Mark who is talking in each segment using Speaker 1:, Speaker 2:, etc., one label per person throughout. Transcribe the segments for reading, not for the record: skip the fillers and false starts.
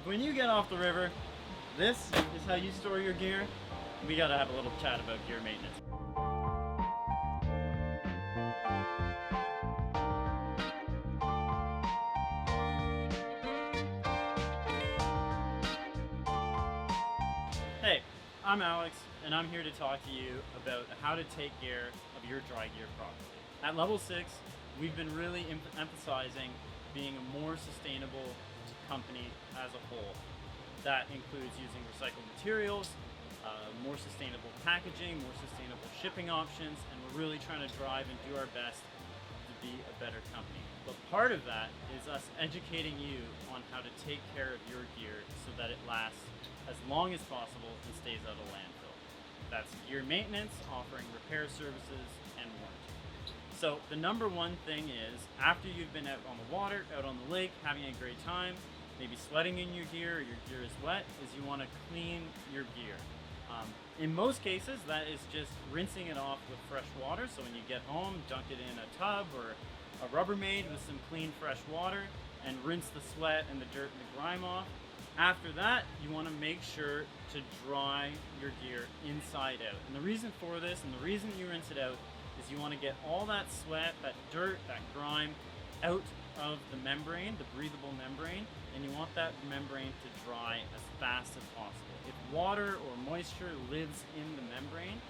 Speaker 1: when you get off the river, this is how you store your gear. We gotta have a little chat about gear maintenance. Hey, I'm Alex, and I'm here to talk to you about how to take care of your dry gear properly. At Level 6, we've been really emphasizing being a more sustainable company as a whole. That includes using recycled materials, more sustainable packaging, more sustainable shipping options, and we're really trying to drive and do our best to be a better company. But part of that is us educating you on how to take care of your gear so that it lasts as long as possible and stays out of landfill. That's gear maintenance, offering repair services, and warranty. So the number one thing is, after you've been out on the water, out on the lake, having a great time, maybe sweating in your gear, or your gear is wet, is you want to clean your gear. In most cases, that is just rinsing it off with fresh water. So when you get home, dunk it in a tub or a Rubbermaid with some clean, fresh water, and rinse the sweat and the dirt and the grime off. After that, you want to make sure to dry your gear inside out. And the reason for this, and the reason you rinse it out, is you want to get all that sweat, that dirt, that grime out of the membrane, the breathable membrane, and you want that membrane to dry as fast as possible. If water or moisture lives in the membrane,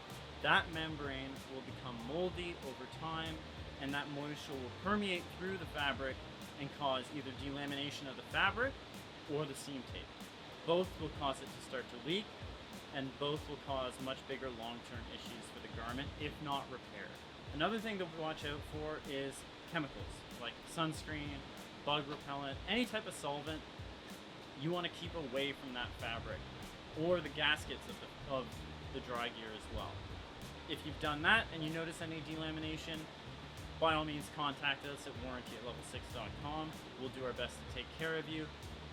Speaker 1: that membrane will become moldy over time, and that moisture will permeate through the fabric and cause either delamination of the fabric or the seam tape. Both will cause it to start to leak, and both will cause much bigger long-term issues for the garment, if not repaired. Another thing to watch out for is chemicals, like sunscreen, bug repellent, any type of solvent you want to keep away from that fabric, or the gaskets of the dry gear as well. If you've done that and you notice any delamination, by all means contact us at warranty@level6.com. We'll do our best to take care of you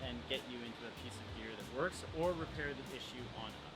Speaker 1: and get you into a piece of gear that works, or repair the issue on us.